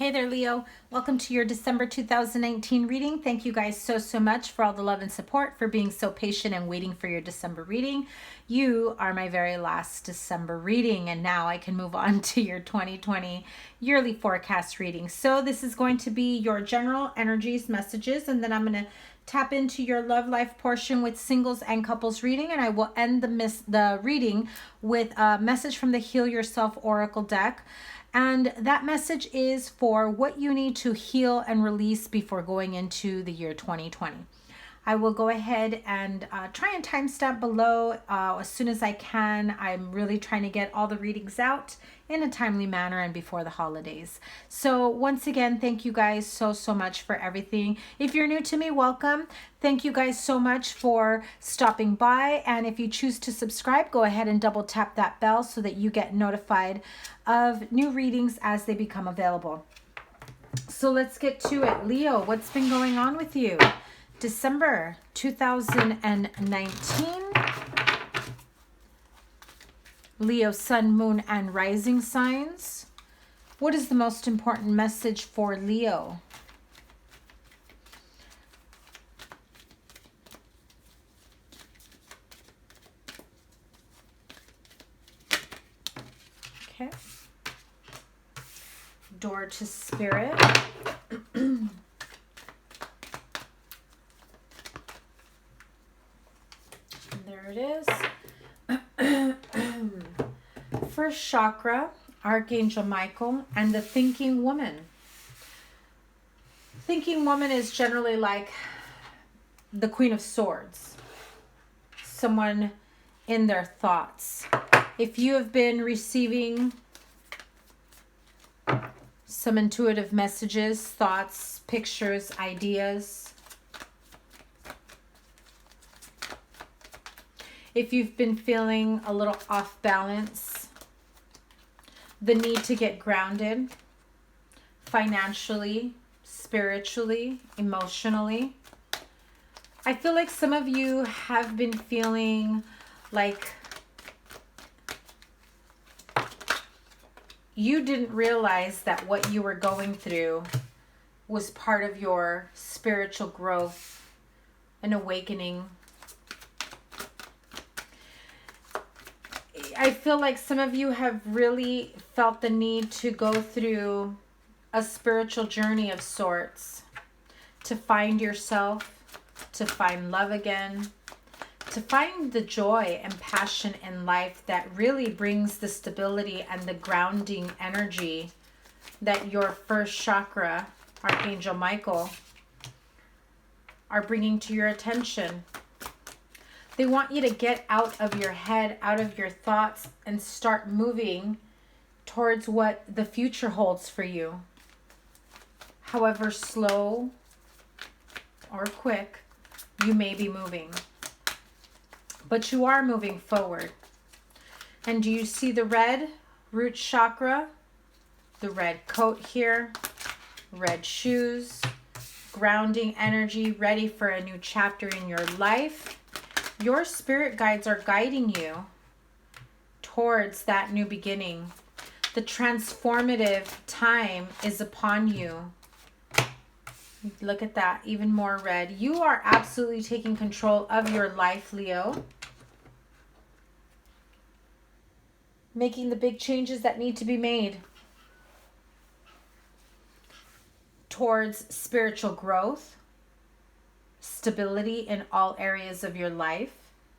Hey there, Leo. Welcome to your December 2019 reading. Thank you guys so much for all the love and support, for being so patient and waiting for your December reading. You are my very last December reading, and now I can move on to your 2020 yearly forecast reading. So this is going to be your general energies, messages, and then I'm going to tap into your love life portion with singles and couples reading, and I will end the reading with a message from the Heal Yourself Oracle deck. And that message is for what you need to heal and release before going into the year 2020. I will go ahead and try and timestamp below as soon as I can. I'm really trying to get all the readings out in a timely manner and before the holidays. So once again, thank you guys so much for everything. If you're new to me, welcome. Thank you guys so much for stopping by. And if you choose to subscribe, go ahead and double tap that bell so that you get notified of new readings as they become available. So let's get to it. Leo, what's been going on with you? December 2019. Leo, sun, moon, and rising signs. What is the most important message for Leo? Okay. Door to Spirit. There it is. First chakra, Archangel Michael, and the thinking woman. Thinking woman is generally like the Queen of Swords. Someone in their thoughts. If you have been receiving some intuitive messages, thoughts, pictures, ideas, if you've been feeling a little off balance, the need to get grounded financially, spiritually, emotionally, I feel like some of you have been feeling like you didn't realize that what you were going through was part of your spiritual growth and awakening. I feel like some of you have really felt the need to go through a spiritual journey of sorts, to find yourself, to find love again, to find the joy and passion in life that really brings the stability and the grounding energy that your first chakra, Archangel Michael, are bringing to your attention. They want you to get out of your head, out of your thoughts, and start moving towards what the future holds for you. However slow or quick you may be moving. But you are moving forward. And do you see the red root chakra? The red coat here, red shoes, grounding energy, ready for a new chapter in your life. Your spirit guides are guiding you towards that new beginning. The transformative time is upon you. Look at that, even more red. You are absolutely taking control of your life, Leo. Making the big changes that need to be made towards spiritual growth, stability in all areas of your life,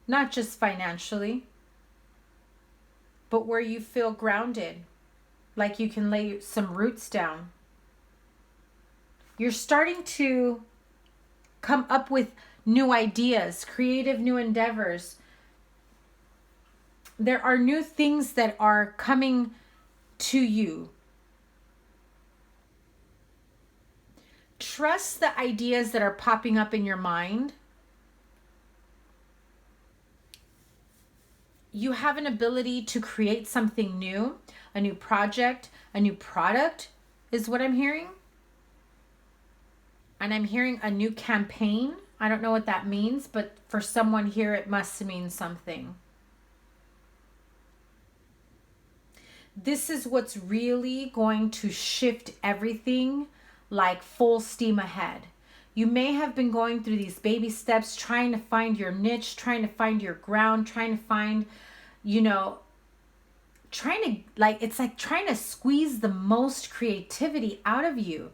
not just financially, but where you feel grounded, like you can lay some roots down. You're starting to come up with new ideas, creative new endeavors. There are new things that are coming to you. Trust the ideas that are popping up in your mind. You have an ability to create something new, a new project, a new product is what I'm hearing. And I'm hearing a new campaign. I don't know what that means, but for someone here, it must mean something. This is what's really going to shift everything, like full steam ahead. You may have been going through these baby steps, trying to find your niche, trying to find your ground, trying to find, trying to, like, it's like trying to squeeze the most creativity out of you,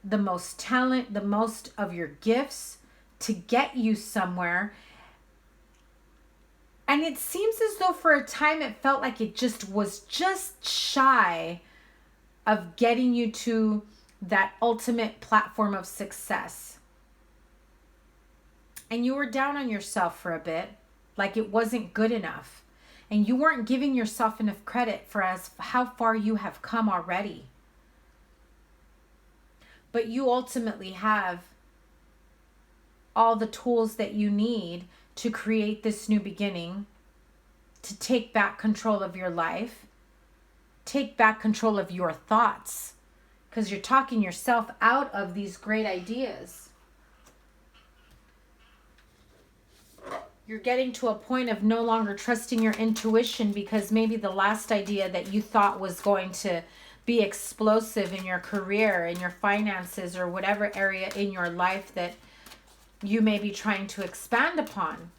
the most talent, the most of your gifts to get you somewhere. And it seems as though for a time it felt like it just was just shy of getting you to that ultimate platform of success. And you were down on yourself for a bit, like it wasn't good enough. And you weren't giving yourself enough credit for how far you have come already. But you ultimately have all the tools that you need to create this new beginning, to take back control of your life, take back control of your thoughts, because you're talking yourself out of these great ideas. You're getting to a point of no longer trusting your intuition because maybe the last idea that you thought was going to be explosive in your career, in your finances, or whatever area in your life that you may be trying to expand upon.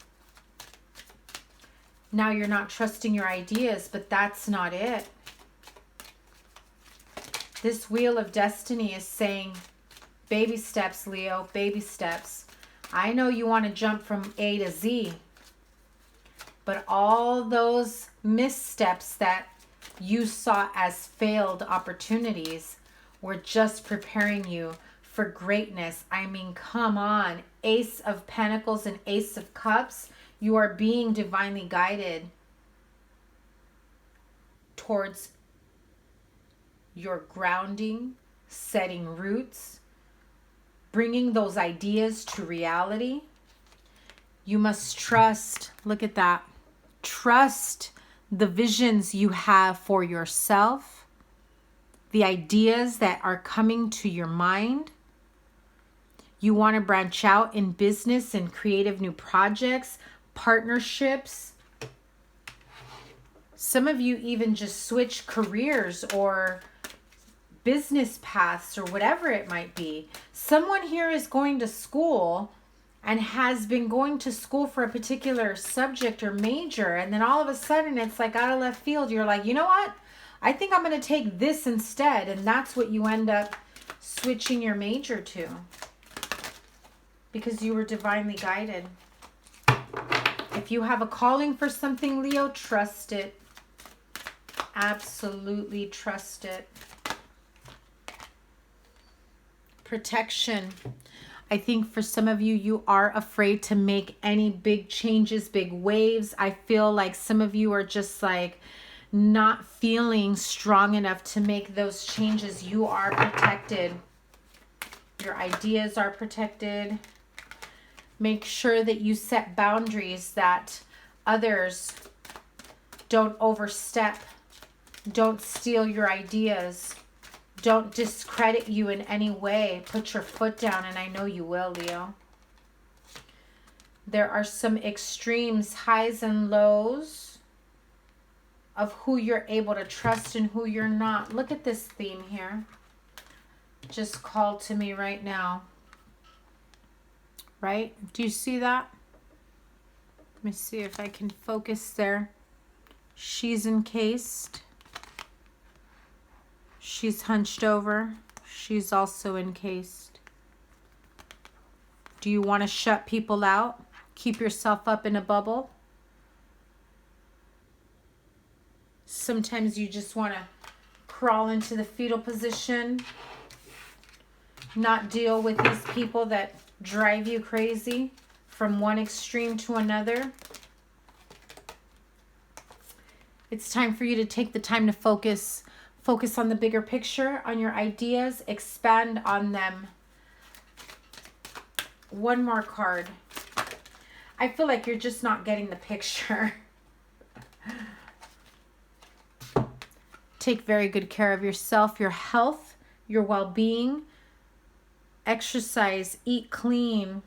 Now you're not trusting your ideas, but that's not it. This wheel of destiny is saying, baby steps, Leo, baby steps. I know you want to jump from A to Z, but all those missteps that you saw as failed opportunities were just preparing you for greatness. I mean, come on. Ace of Pentacles and Ace of Cups. You are being divinely guided towards your grounding, setting roots, bringing those ideas to reality. You must trust, look at that, trust the visions you have for yourself, the ideas that are coming to your mind. You want to branch out in business and creative new projects, partnerships. Some of you even just switch careers or business paths or whatever it might be. Someone here is going to school and has been going to school for a particular subject or major, and then all of a sudden it's like out of left field. You're like, you know what? I think I'm going to take this instead, and that's what you end up switching your major to because you were divinely guided. If you have a calling for something, Leo, trust it. Absolutely trust it. Protection. I think for some of you, you are afraid to make any big changes, big waves. I feel like some of you are just like not feeling strong enough to make those changes. You are protected. Your ideas are protected. Make sure that you set boundaries, that others don't overstep, don't steal your ideas, don't discredit you in any way. Put your foot down, and I know you will, Leo. There are some extremes, highs and lows of who you're able to trust and who you're not. Look at this theme here. Just called to me right now. Right? Do you see that? Let me see if I can focus there. She's encased. She's hunched over. She's also encased. Do you want to shut people out? Keep yourself up in a bubble? Sometimes you just want to crawl into the fetal position, not deal with these people that drive you crazy from one extreme to another. It's time for you to take the time to focus on the bigger picture, on your ideas, expand on them. One more card. I feel like you're just not getting the picture. Take very good care of yourself, your health, your well-being. Exercise, eat clean,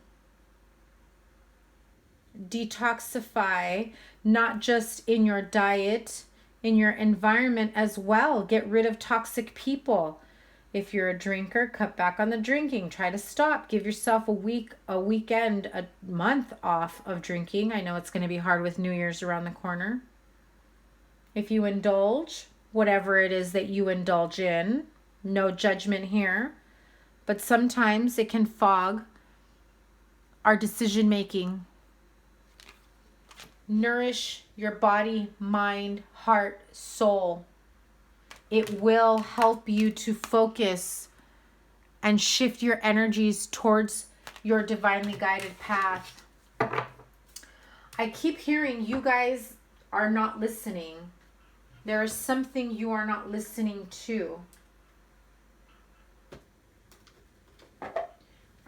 detoxify, not just in your diet, in your environment as well. Get rid of toxic people. If you're a drinker, cut back on the drinking. Try to stop. Give yourself a week, a weekend, a month off of drinking. I know it's going to be hard with New Year's around the corner. If you indulge, whatever it is that you indulge in, no judgment here. But sometimes it can fog our decision making. Nourish your body, mind, heart, soul. It will help you to focus and shift your energies towards your divinely guided path. I keep hearing you guys are not listening. There is something you are not listening to.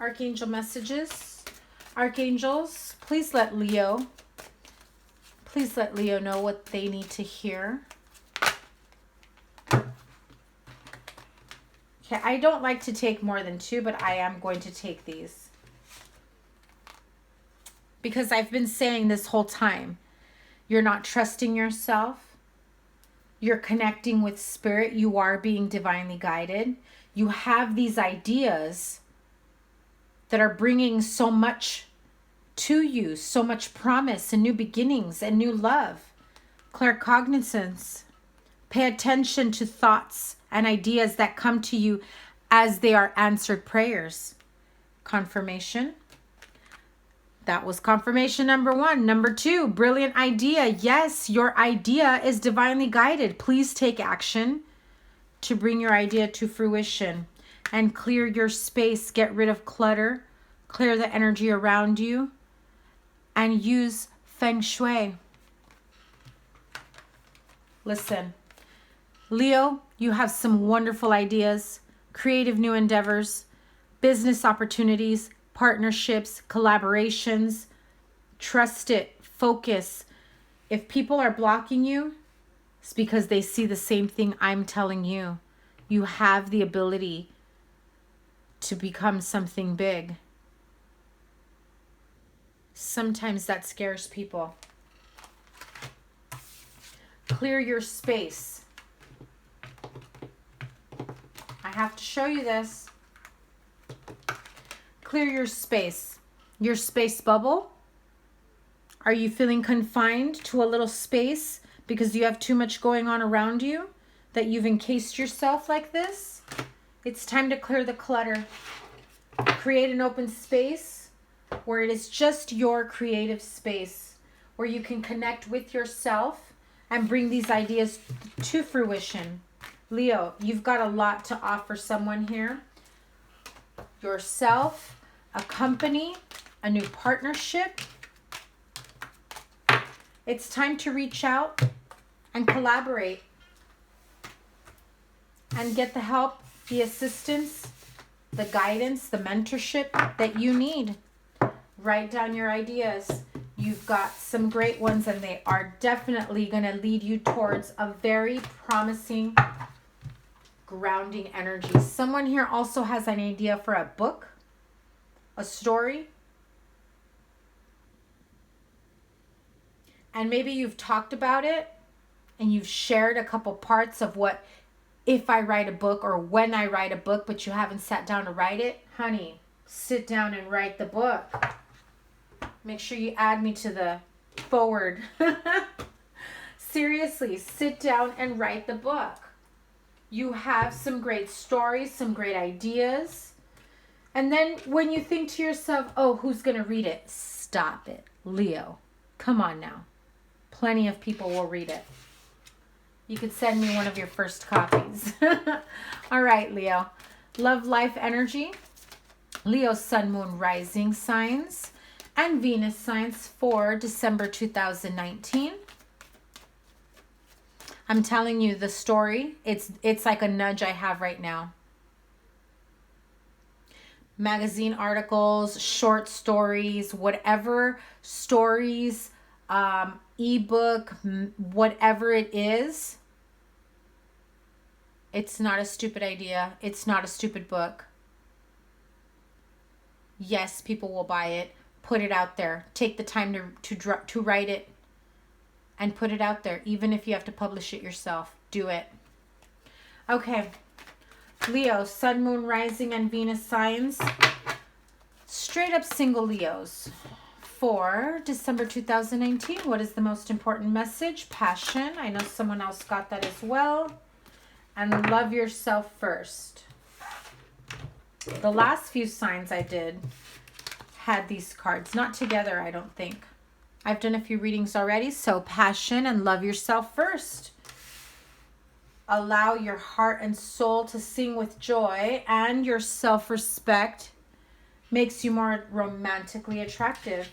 Archangel messages. Archangels, please let Leo know what they need to hear. Okay, I don't like to take more than 2, but I am going to take these. Because I've been saying this whole time, you're not trusting yourself. You're connecting with spirit. You are being divinely guided. You have these ideas that are bringing so much to you, so much promise and new beginnings and new love. Claircognizance. Pay attention to thoughts and ideas that come to you as they are answered prayers. Confirmation. That was confirmation number 1. Number 2, brilliant idea. Yes, your idea is divinely guided. Please take action to bring your idea to fruition and clear your space. Get rid of clutter. Clear the energy around you and use feng shui. Listen, Leo, you have some wonderful ideas, creative new endeavors, business opportunities, partnerships, collaborations. Trust it. Focus. If people are blocking you, it's because they see the same thing I'm telling you. You have the ability to become something big. Sometimes that scares people. Clear your space. I have to show you this. Clear your space. Your space bubble. Are you feeling confined to a little space because you have too much going on around you that you've encased yourself like this? It's time to clear the clutter. Create an open space where it is just your creative space, where you can connect with yourself and bring these ideas to fruition. Leo, you've got a lot to offer someone here. Yourself, a company, a new partnership. It's time to reach out and collaborate and get the help, the assistance, the guidance, the mentorship that you need. Write down your ideas. You've got some great ones and they are definitely going to lead you towards a very promising grounding energy. Someone here also has an idea for a book, a story. And maybe you've talked about it and you've shared a couple parts of what if I write a book or when I write a book, but you haven't sat down to write it. Honey, sit down and write the book. Make sure you add me to the forward. Seriously, sit down and write the book. You have some great stories, some great ideas. And then when you think to yourself, oh, who's going to read it? Stop it. Leo, come on now. Plenty of people will read it. You could send me one of your first copies. All right, Leo. Love, life, energy. Leo, sun, moon, rising signs and Venus signs for December 2019. I'm telling you the story. It's like a nudge I have right now. Magazine articles, short stories, whatever stories, ebook, whatever it is. It's not a stupid idea. It's not a stupid book. Yes, people will buy it. Put it out there. Take the time to write it and put it out there. Even if you have to publish it yourself, do it. Okay. Leo, Sun, Moon, Rising, and Venus signs. Straight up single Leos. For December 2019, what is the most important message? Passion. I know someone else got that as well. And love yourself first. The last few signs I did had these cards. Not together, I don't think. I've done a few readings already. So passion and love yourself first. Allow your heart and soul to sing with joy, and your self-respect makes you more romantically attractive.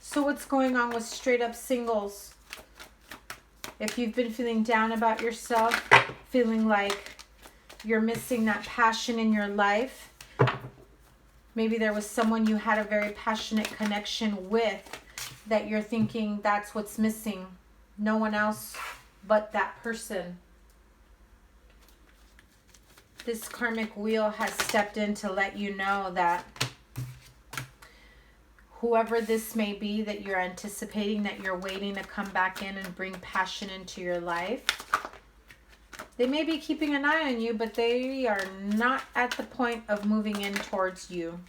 So what's going on with straight up singles? If you've been feeling down about yourself, feeling like you're missing that passion in your life, maybe there was someone you had a very passionate connection with that you're thinking that's what's missing. No one else but that person. This karmic wheel has stepped in to let you know that whoever this may be that you're anticipating, that you're waiting to come back in and bring passion into your life, they may be keeping an eye on you, but they are not at the point of moving in towards you.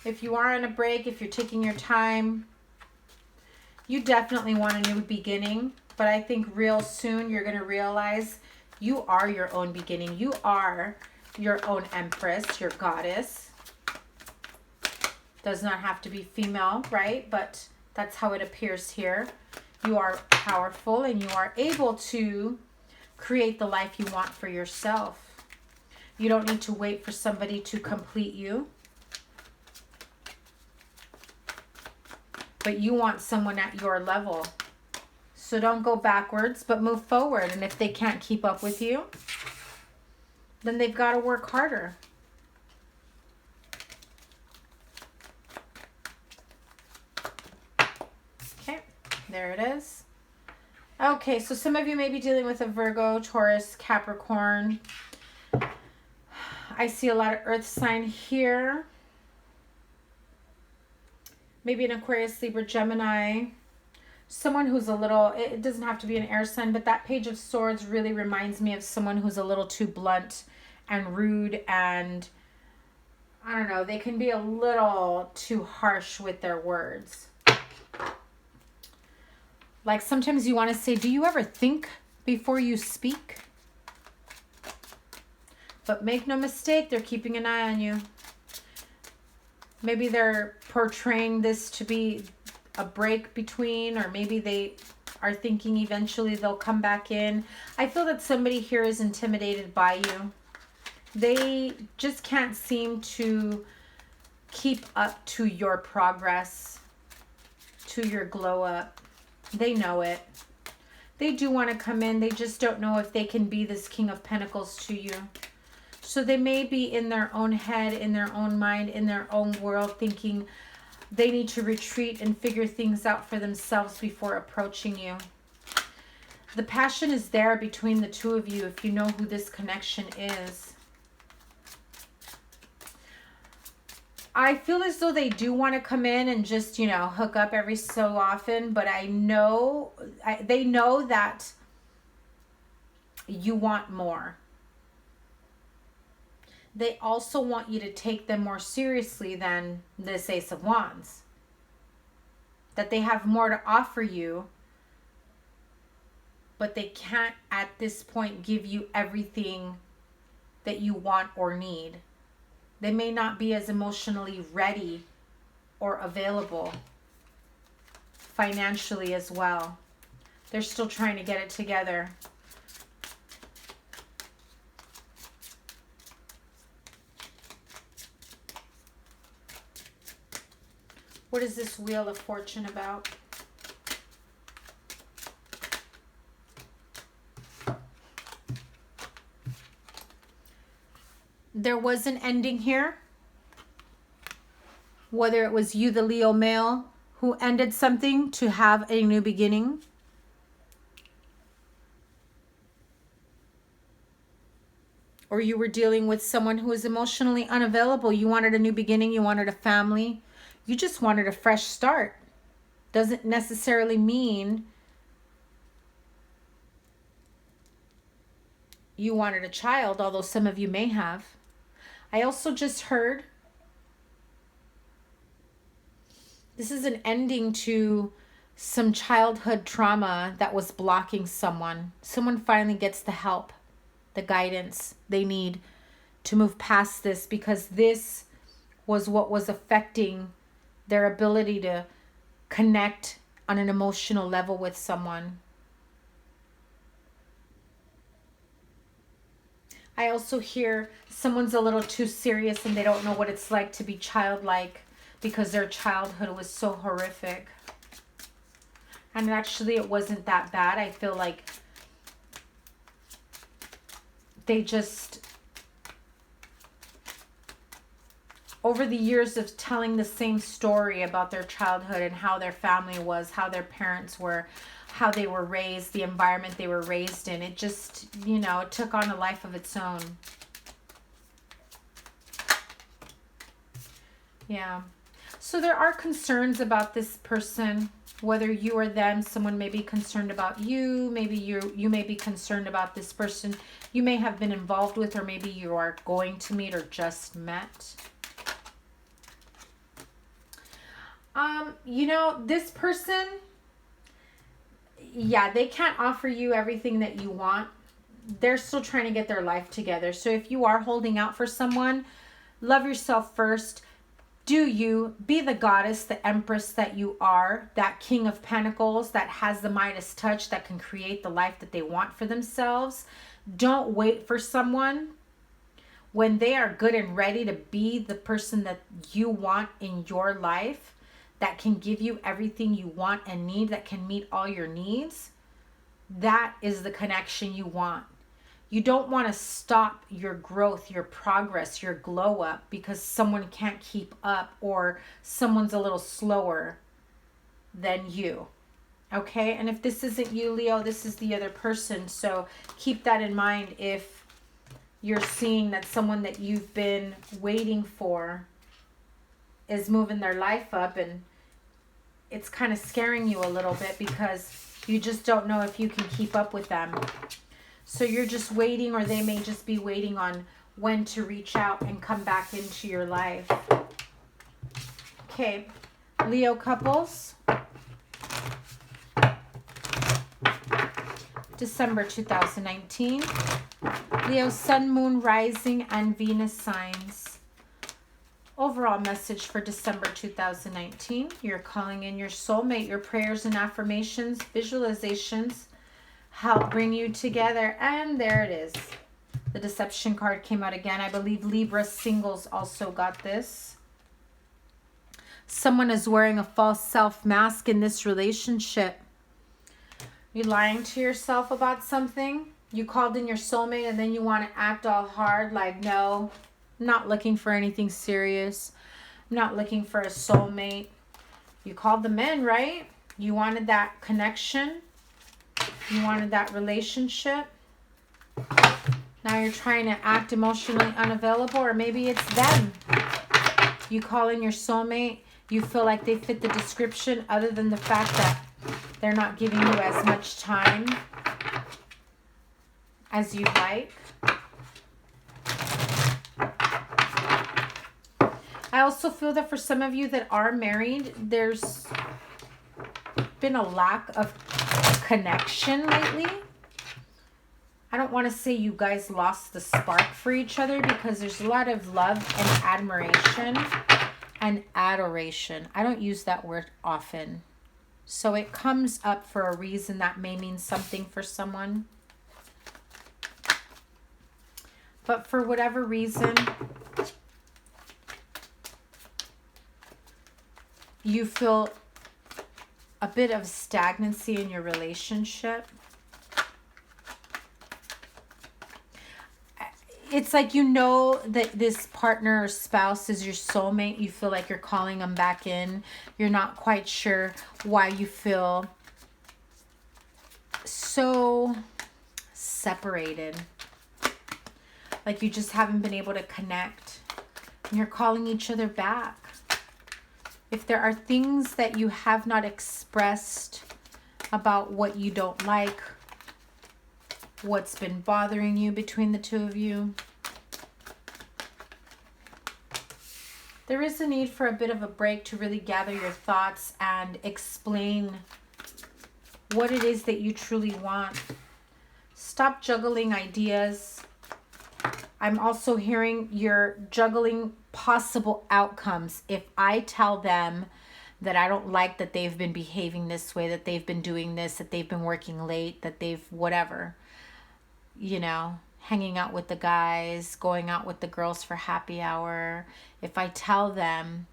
If you are on a break, if you're taking your time, you definitely want a new beginning. But I think real soon you're going to realize you are your own beginning. You are your own empress, your goddess. Does not have to be female, right? But that's how it appears here. You are powerful and you are able to create the life you want for yourself. You don't need to wait for somebody to complete you. But you want someone at your level. So don't go backwards, but move forward. And if they can't keep up with you, then they've got to work harder. Okay, there it is. Okay, so some of you may be dealing with a Virgo, Taurus, Capricorn. I see a lot of earth sign here. Maybe an Aquarius, Libra, Gemini. Someone who's a little, it doesn't have to be an air sign, but that Page of Swords really reminds me of someone who's a little too blunt and rude, and I don't know, they can be a little too harsh with their words. Like sometimes you want to say, do you ever think before you speak? But make no mistake, they're keeping an eye on you. Maybe they're portraying this to be a break between, or maybe they are thinking eventually they'll come back in. I feel that somebody here is intimidated by you. They just can't seem to keep up to your progress, to your glow up. They know it. They do want to come in. They just don't know if they can be this King of Pentacles to you. So they may be in their own head, in their own mind, in their own world, thinking they need to retreat and figure things out for themselves before approaching you. The passion is there between the two of you if you know who this connection is. I feel as though they do want to come in and just, you know, hook up every so often, but I know, they know that you want more. They also want you to take them more seriously than this Ace of Wands. That they have more to offer you, but they can't at this point give you everything that you want or need. They may not be as emotionally ready or available financially as well. They're still trying to get it together. What is this Wheel of Fortune about? There was an ending here. Whether it was you, the Leo male, who ended something to have a new beginning. Or you were dealing with someone who was emotionally unavailable. You wanted a new beginning. You wanted a family. You just wanted a fresh start. Doesn't necessarily mean you wanted a child, although some of you may have. I also just heard this is an ending to some childhood trauma that was blocking someone. Someone finally gets the help, the guidance they need to move past this, because this was what was affecting their ability to connect on an emotional level with someone. I also hear someone's a little too serious and they don't know what it's like to be childlike because their childhood was so horrific. And actually it wasn't that bad. I feel like they just, over the years of telling the same story about their childhood and how their family was, how their parents were, how they were raised, the environment they were raised in, it just, you know, it took on a life of its own. Yeah. So there are concerns about this person, whether you or them. Someone may be concerned about you. Maybe you may be concerned about this person you may have been involved with, or maybe you are going to meet or just met. You know, this person, yeah, they can't offer you everything that you want. They're still trying to get their life together. So if you are holding out for someone, love yourself first. Do you be the goddess, the empress that you are, that king of pentacles that has the Midas touch that can create the life that they want for themselves. Don't wait for someone. When they are good and ready to be the person that you want in your life, that can give you everything you want and need, that can meet all your needs, that is the connection you want. You don't want to stop your growth, your progress, your glow up because someone can't keep up or someone's a little slower than you. Okay? And if this isn't you, Leo, this is the other person. So keep that in mind if you're seeing that someone that you've been waiting for is moving their life up, and it's kind of scaring you a little bit because you just don't know if you can keep up with them. So you're just waiting, or they may just be waiting on when to reach out and come back into your life. Okay, Leo couples. December 2019. Leo sun, moon, rising, and Venus signs. Overall message for December 2019. You're calling in your soulmate. Your prayers and affirmations, visualizations help bring you together. And there it is. The deception card came out again. I believe Libra singles also got this. Someone is wearing a false self mask in this relationship. You're lying to yourself about something. You called in your soulmate and then you want to act all hard like, no, I'm not looking for anything serious. I'm not looking for a soulmate. You called them in, right? You wanted that connection. You wanted that relationship. Now you're trying to act emotionally unavailable, or maybe it's them. You call in your soulmate. You feel like they fit the description, other than the fact that they're not giving you as much time as you'd like. I also feel that for some of you that are married, there's been a lack of connection lately. I don't want to say you guys lost the spark for each other, because there's a lot of love and admiration and adoration. I don't use that word often. So it comes up for a reason that may mean something for someone. But for whatever reason, you feel a bit of stagnancy in your relationship. It's like, you know that this partner or spouse is your soulmate. You feel like you're calling them back in. You're not quite sure why you feel so separated. Like you just haven't been able to connect. And you're calling each other back. If there are things that you have not expressed about what you don't like, what's been bothering you between the two of you, there is a need for a bit of a break to really gather your thoughts and explain what it is that you truly want. Stop juggling ideas. I'm also hearing you're juggling possible outcomes. If I tell them that I don't like that they've been behaving this way, that they've been doing this, that they've been working late, that they've whatever, you know, hanging out with the guys, going out with the girls for happy hour. If I tell them,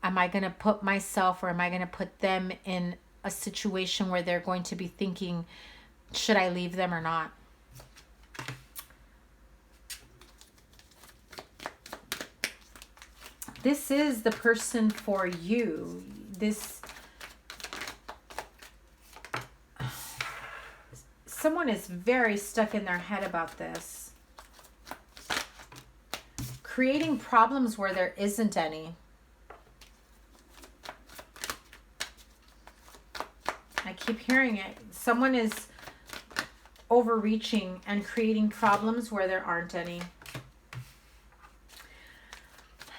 am I going to put myself or am I going to put them in a situation where they're going to be thinking, should I leave them or not? This is the person for you. Someone is very stuck in their head about this. Creating problems where there isn't any. I keep hearing it. Someone is overreaching and creating problems where there aren't any.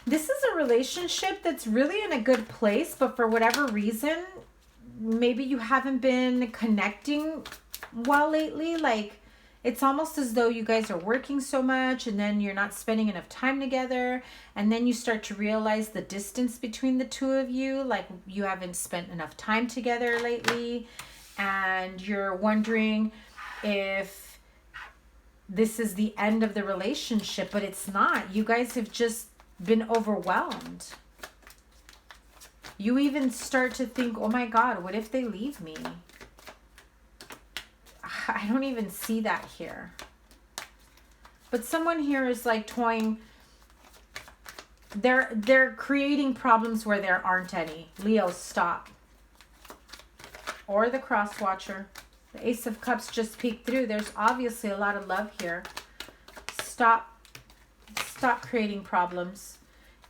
This is a relationship that's really in a good place, but for whatever reason, maybe you haven't been connecting well lately. Like, it's almost as though you guys are working so much and then you're not spending enough time together. And then you start to realize the distance between the two of you. Like, you haven't spent enough time together lately. And you're wondering if this is the end of the relationship, but it's not. You guys have just been overwhelmed. You even start to think, oh my God, what if they leave me? I don't even see that here. But someone here is like toying. They're creating problems where there aren't any. Leo, stop. Or the cross watcher. The Ace of Cups just peeked through. There's obviously a lot of love here. Stop creating problems.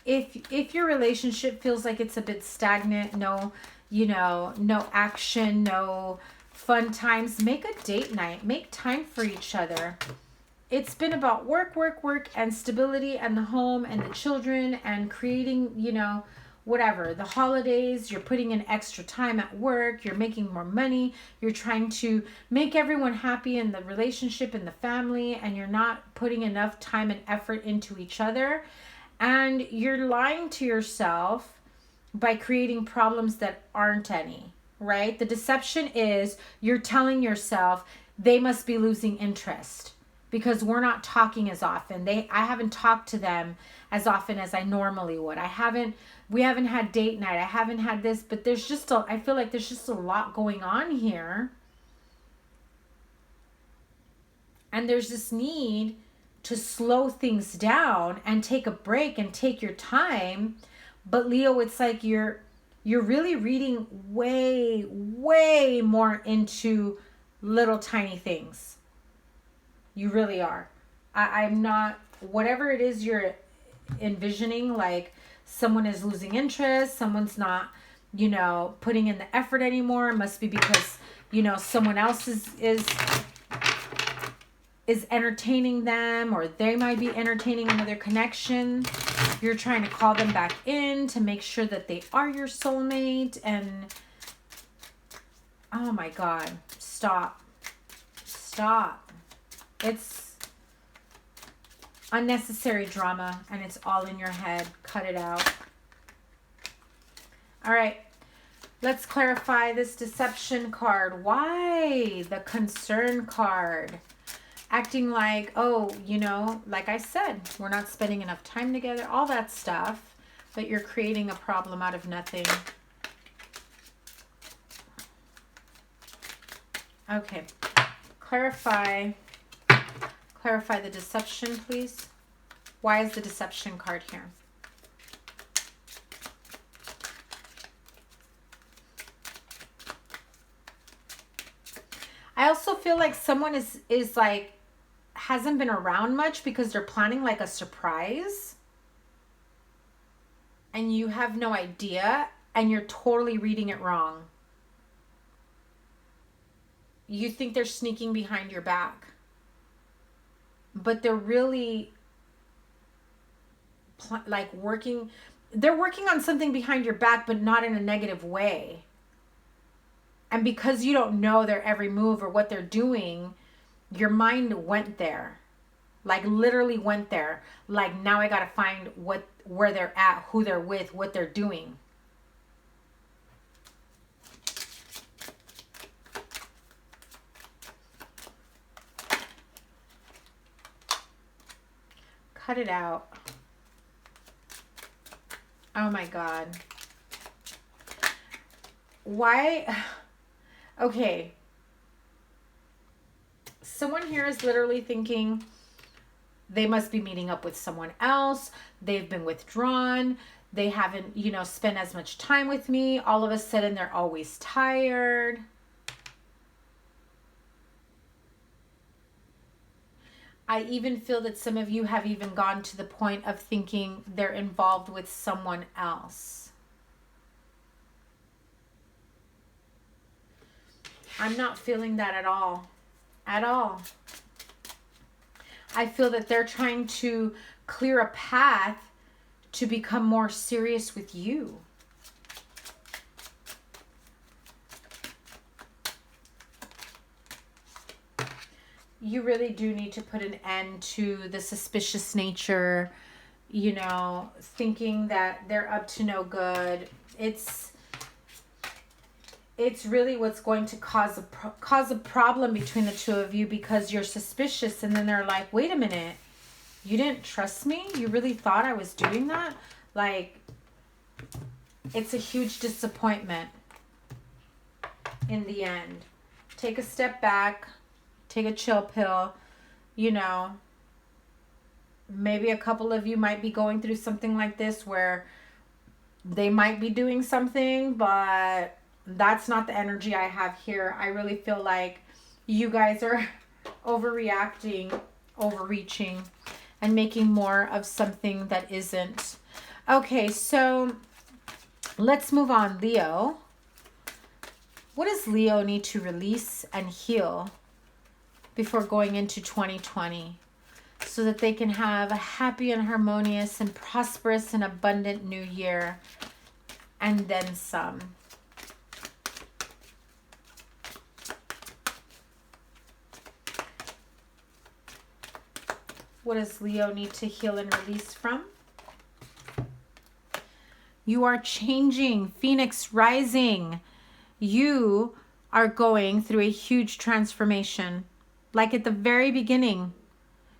If your relationship feels like it's a bit stagnant, no action, no fun times, make a date night. Make time for each other. It's been about work, and stability and the home and the children and creating, whatever. The holidays, you're putting in extra time at work, you're making more money, you're trying to make everyone happy in the relationship and the family, and you're not putting enough time and effort into each other. And you're lying to yourself by creating problems that aren't any, right? The deception is you're telling yourself they must be losing interest because we're not talking as often. I haven't talked to them as often as I normally would. We haven't had date night. I haven't had this, but I feel like there's just a lot going on here. And there's this need to slow things down and take a break and take your time. But Leo, it's like you're really reading way, way more into little tiny things. You really are. I'm not, whatever it is you're envisioning, like someone is losing interest, someone's not, putting in the effort anymore. It must be because, someone else is entertaining them, or they might be entertaining another connection. You're trying to call them back in to make sure that they are your soulmate. And oh my God, stop. It's unnecessary drama and it's all in your head. Cut it out. All right. Let's clarify this deception card. Why the concern card? Acting like, like I said, we're not spending enough time together, all that stuff, but you're creating a problem out of nothing. Okay. Clarify the deception, please. Why is the deception card here? I also feel like someone is like, hasn't been around much because they're planning like a surprise. and you have no idea, and you're totally reading it wrong. You think they're sneaking behind your back, but they're really like working. They're working on something behind your back, but not in a negative way. And because you don't know their every move or what they're doing, your mind went there. Like literally went there. Like now I got to find where they're at, who they're with, what they're doing. Cut it out. Oh my God. Why? Okay. Someone here is literally thinking they must be meeting up with someone else. They've been withdrawn. They haven't, spent as much time with me. All of a sudden, they're always tired. I even feel that some of you have even gone to the point of thinking they're involved with someone else. I'm not feeling that at all. At all. I feel that they're trying to clear a path to become more serious with you. You really do need to put an end to the suspicious nature, thinking that they're up to no good. It's really what's going to cause a problem between the two of you, because you're suspicious, and then they're like, wait a minute, you didn't trust me? You really thought I was doing that? Like, it's a huge disappointment in the end. Take a step back. Take a chill pill. Maybe a couple of you might be going through something like this where they might be doing something, but that's not the energy I have here. I really feel like you guys are overreacting, overreaching, and making more of something that isn't. Okay, so let's move on. Leo. What does Leo need to release and heal before going into 2020 so that they can have a happy and harmonious and prosperous and abundant new year, and then some? What does Leo need to heal and release from? You are changing. Phoenix rising. You are going through a huge transformation. Like at the very beginning,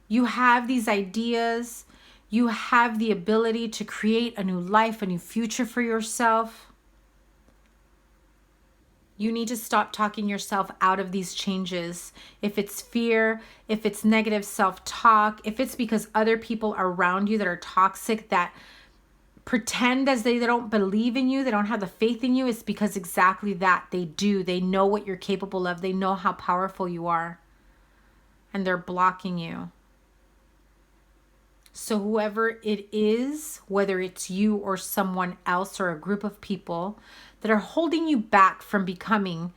you have these ideas. You have the ability to create a new life, a new future for yourself. You need to stop talking yourself out of these changes. If it's fear, if it's negative self-talk, if it's because other people around you that are toxic, that pretend as they don't believe in you, they don't have the faith in you, it's because exactly that they do. They know what you're capable of. They know how powerful you are. And they're blocking you. So whoever it is, whether it's you or someone else or a group of people that are holding you back from becoming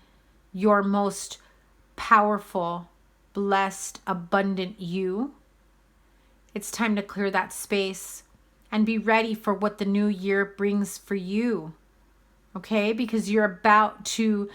your most powerful, blessed, abundant you, it's time to clear that space and be ready for what the new year brings for you. Okay? Because you're about to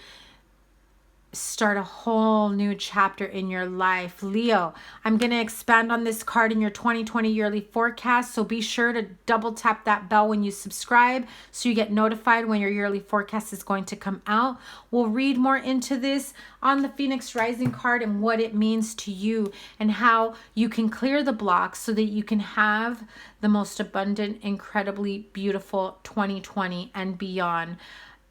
start a whole new chapter in your life. Leo, I'm going to expand on this card in your 2020 yearly forecast, so be sure to double tap that bell when you subscribe so you get notified when your yearly forecast is going to come out. We'll read more into this on the Phoenix Rising card and what it means to you and how you can clear the blocks so that you can have the most abundant, incredibly beautiful 2020 and beyond.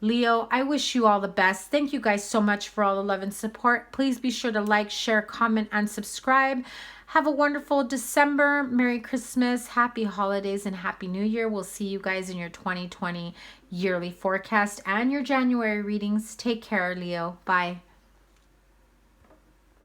Leo, I wish you all the best. Thank you guys so much for all the love and support. Please be sure to like, share, comment, and subscribe. Have a wonderful December. Merry Christmas, Happy Holidays, and Happy New Year. We'll see you guys in your 2020 yearly forecast and your January readings. Take care, Leo. Bye.